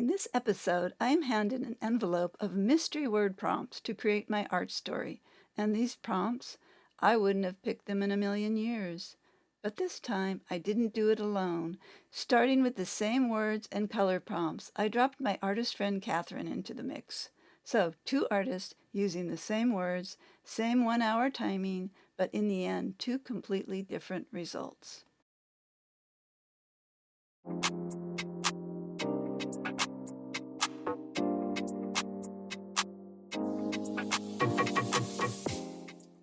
In this episode, I am handed an envelope of mystery word prompts to create my art story, and these prompts, I wouldn't have picked them in a million years. But this time, I didn't do it alone. Starting with the same words and color prompts, I dropped my artist friend Katherine into the mix. So, two artists using the same words, same 1 hour timing, but in the end, two completely different results.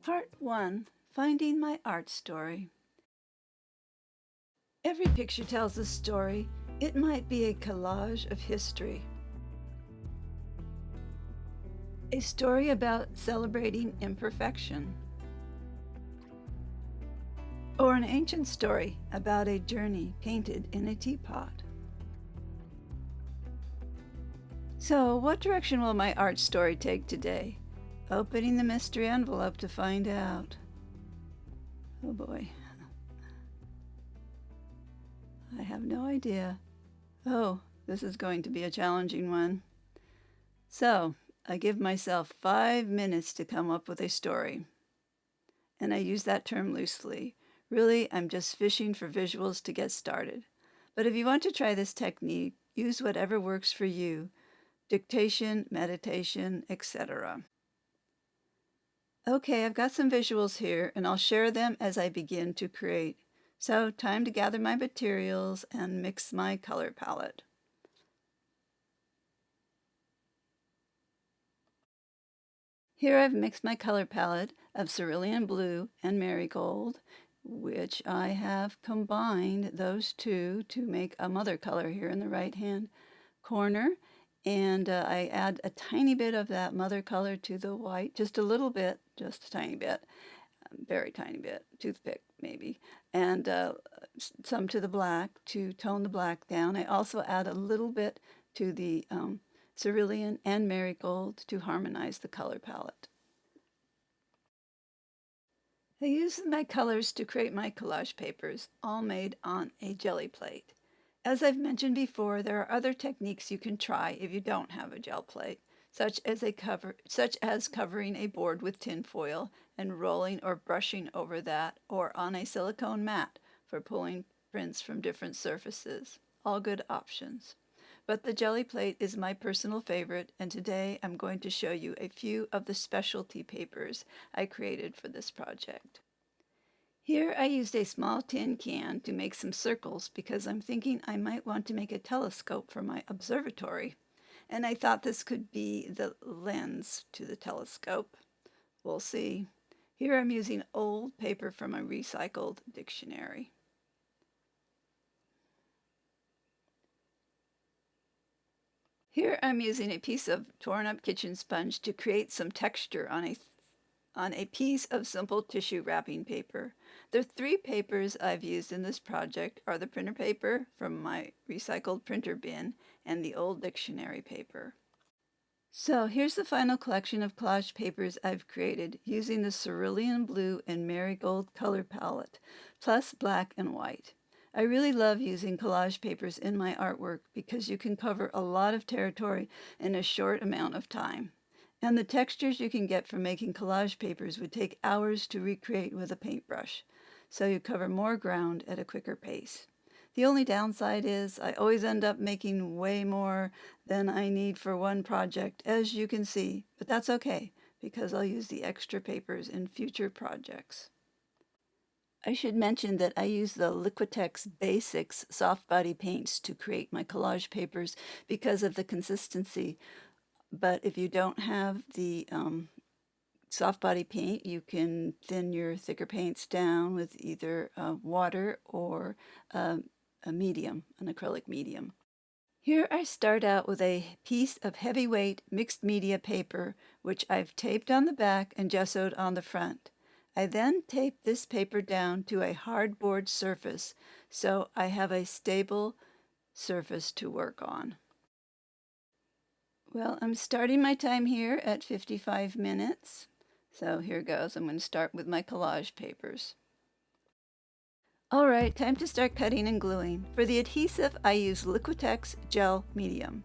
Part 1. Finding my art story. Every picture tells a story. It might be a collage of history. A story about celebrating imperfection. Or an ancient story about a journey painted in a teapot. So, what direction will my art story take today? Opening the mystery envelope to find out. Oh boy. I have no idea. Oh, this is going to be a challenging one. So, I give myself 5 minutes to come up with a story. And I use that term loosely. Really, I'm just fishing for visuals to get started. But if you want to try this technique, use whatever works for you. Dictation, meditation, etc. Okay, I've got some visuals here, and I'll share them as I begin to create. So, time to gather my materials and mix my color palette. Here I've mixed my color palette of cerulean blue and marigold, which I have combined those two to make a mother color here in the right-hand corner. And I add a tiny bit of that mother color to the white, just a little bit, just a tiny bit, very tiny bit, toothpick maybe, and some to the black to tone the black down. I also add a little bit to the cerulean and marigold to harmonize the color palette. I use my colors to create my collage papers, all made on a jelly plate. As I've mentioned before, there are other techniques you can try if you don't have a gel plate, such as covering a board with tin foil and rolling or brushing over that, or on a silicone mat for pulling prints from different surfaces. All good options. But the jelly plate is my personal favorite, and today I'm going to show you a few of the specialty papers I created for this project. Here I used a small tin can to make some circles because I'm thinking I might want to make a telescope for my observatory. And I thought this could be the lens to the telescope. We'll see. Here I'm using old paper from a recycled dictionary. Here I'm using a piece of torn up kitchen sponge to create some texture on a piece of simple tissue wrapping paper. The 3 papers I've used in this project are the printer paper from my recycled printer bin and the old dictionary paper. So here's the final collection of collage papers I've created using the cerulean blue and marigold color palette, plus black and white. I really love using collage papers in my artwork because you can cover a lot of territory in a short amount of time. And the textures you can get from making collage papers would take hours to recreate with a paintbrush, so you cover more ground at a quicker pace. The only downside is I always end up making way more than I need for one project, as you can see, but that's okay, because I'll use the extra papers in future projects. I should mention that I use the Liquitex Basics soft body paints to create my collage papers because of the consistency. But if you don't have the soft body paint, you can thin your thicker paints down with either water or a medium, an acrylic medium. Here I start out with a piece of heavyweight mixed media paper, which I've taped on the back and gessoed on the front. I then tape this paper down to a hardboard surface, so I have a stable surface to work on. Well, I'm starting my time here at 55 minutes. So here goes. I'm going to start with my collage papers. All right, time to start cutting and gluing. For the adhesive, I use Liquitex Gel Medium.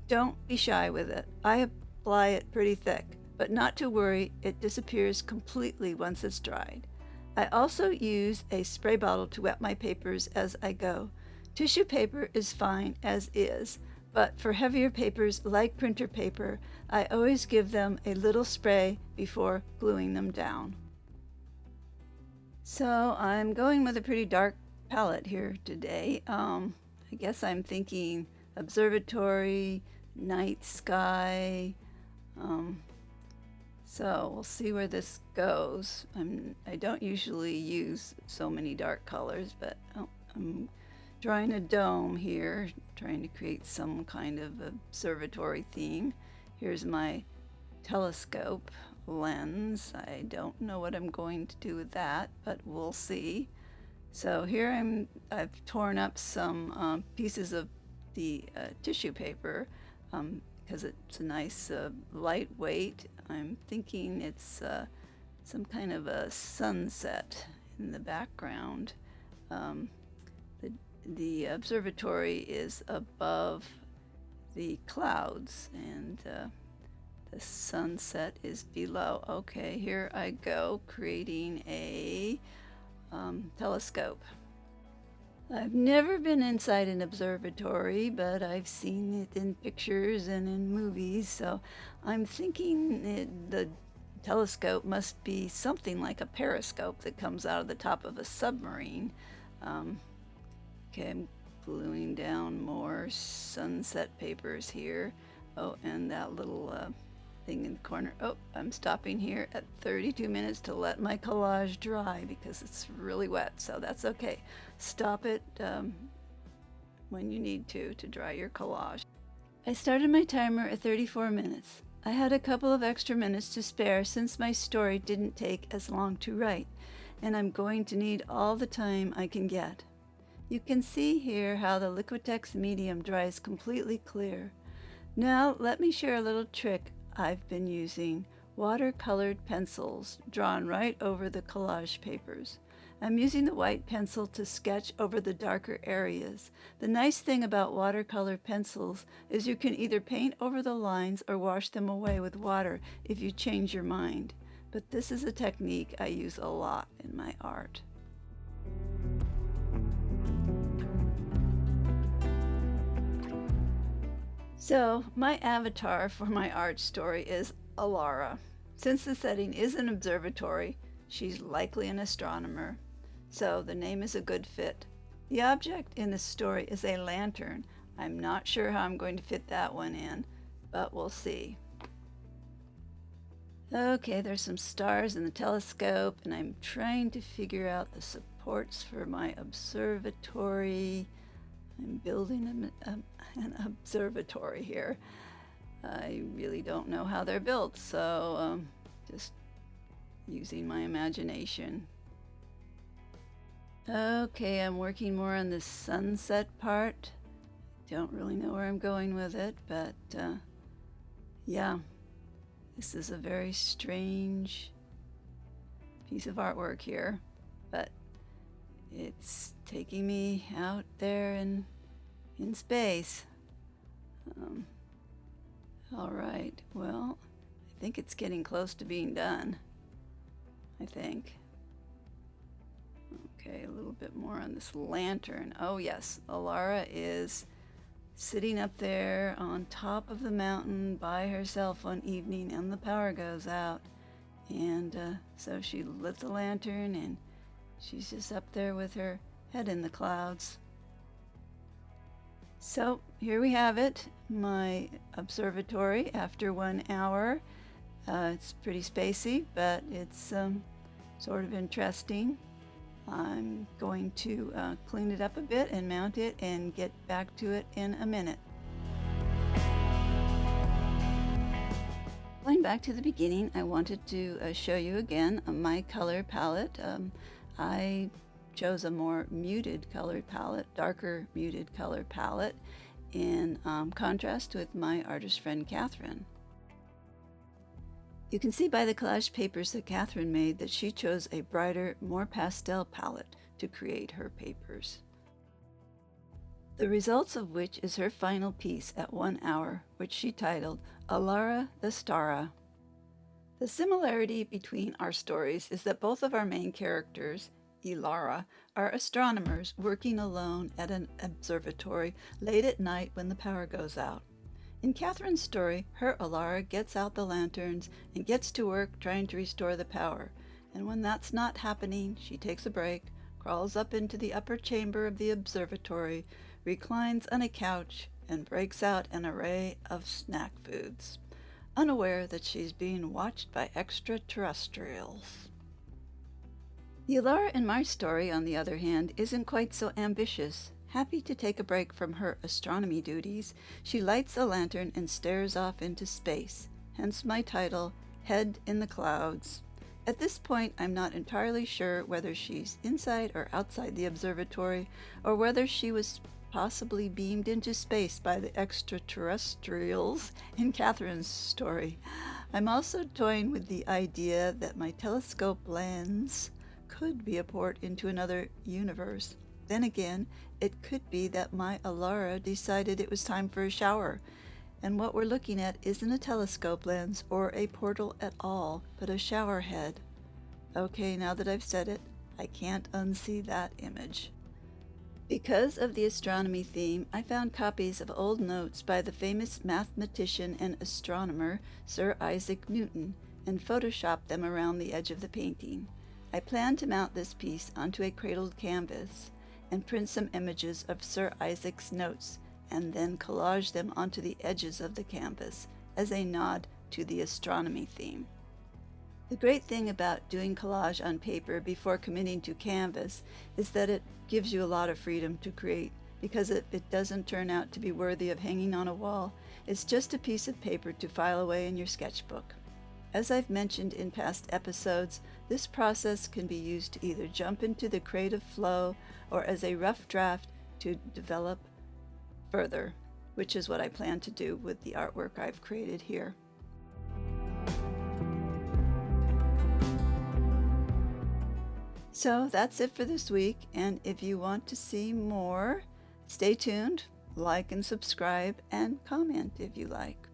Don't be shy with it. I apply it pretty thick, but not to worry, it disappears completely once it's dried. I also use a spray bottle to wet my papers as I go. Tissue paper is fine as is, but for heavier papers like printer paper, I always give them a little spray before gluing them down. So I'm going with a pretty dark palette here today. I guess I'm thinking observatory, night sky. So we'll see where this goes. I don't usually use so many dark colors, but I'm drawing a dome here, trying to create some kind of observatory theme. Here's my telescope lens. I don't know what I'm going to do with that, but we'll see. So here I've torn up some pieces of the tissue paper because it's a nice lightweight. I'm thinking it's some kind of a sunset in the background. The observatory is above the clouds, and the sunset is below. Okay, here I go, creating a telescope. I've never been inside an observatory, but I've seen it in pictures and in movies, so I'm thinking the telescope must be something like a periscope that comes out of the top of a submarine. Okay, I'm gluing down more sunset papers here. Oh, and that little thing in the corner. Oh, I'm stopping here at 32 minutes to let my collage dry because it's really wet, so that's okay. Stop it when you need to dry your collage. I started my timer at 34 minutes. I had a couple of extra minutes to spare since my story didn't take as long to write, and I'm going to need all the time I can get. You can see here how the Liquitex medium dries completely clear. Now let me share a little trick I've been using: watercolored pencils drawn right over the collage papers. I'm using the white pencil to sketch over the darker areas. The nice thing about watercolor pencils is you can either paint over the lines or wash them away with water if you change your mind. But this is a technique I use a lot in my art. So my avatar for my art story is Alara. Since the setting is an observatory, she's likely an astronomer, so the name is a good fit. The object in the story is a lantern. I'm not sure how I'm going to fit that one in, but we'll see. Okay, there's some stars in the telescope, and I'm trying to figure out the supports for my observatory. I'm building an observatory here. I really don't know how they're built, so just using my imagination. Okay, I'm working more on the sunset part. Don't really know where I'm going with it, but yeah, this is a very strange piece of artwork here, but it's taking me out there in space. All right, well, I think it's getting close to being done. I think. Okay, a little bit more on this lantern. Oh yes, Alara is sitting up there on top of the mountain by herself one evening, and the power goes out. And so she lit the lantern, and she's just up there with her head in the clouds. So here we have it, my observatory after 1 hour. It's pretty spacey, but it's sort of interesting. I'm going to clean it up a bit and mount it and get back to it in a minute. Going back to the beginning, I wanted to show you again my color palette. I chose a more muted color palette, darker muted color palette, in contrast with my artist friend Katherine. You can see by the collage papers that Katherine made that she chose a brighter, more pastel palette to create her papers. the results of which is her final piece at 1 hour, which she titled Alara the Stara. The similarity between our stories is that both of our main characters, Ilara, are astronomers working alone at an observatory late at night when the power goes out. In Katherine's story, her Alara gets out the lanterns and gets to work trying to restore the power, and when that's not happening, she takes a break, crawls up into the upper chamber of the observatory, reclines on a couch, and breaks out an array of snack foods, unaware that she's being watched by extraterrestrials. The Alara in my story, on the other hand, isn't quite so ambitious. Happy to take a break from her astronomy duties, she lights a lantern and stares off into space, hence my title, Head in the Clouds. At this point, I'm not entirely sure whether she's inside or outside the observatory, or whether she was possibly beamed into space by the extraterrestrials in Katherine's story. I'm also toying with the idea that my telescope lens could be a port into another universe. Then again, it could be that my Alara decided it was time for a shower, and what we're looking at isn't a telescope lens or a portal at all, but a shower head. Okay, now that I've said it, I can't unsee that image. Because of the astronomy theme, I found copies of old notes by the famous mathematician and astronomer Sir Isaac Newton and photoshopped them around the edge of the painting. I plan to mount this piece onto a cradled canvas and print some images of Sir Isaac's notes and then collage them onto the edges of the canvas as a nod to the astronomy theme. The great thing about doing collage on paper before committing to canvas is that it gives you a lot of freedom to create, because if it doesn't turn out to be worthy of hanging on a wall, it's just a piece of paper to file away in your sketchbook. As I've mentioned in past episodes, this process can be used to either jump into the creative flow or as a rough draft to develop further, which is what I plan to do with the artwork I've created here. So that's it for this week, and if you want to see more, stay tuned, like and subscribe, and comment if you like.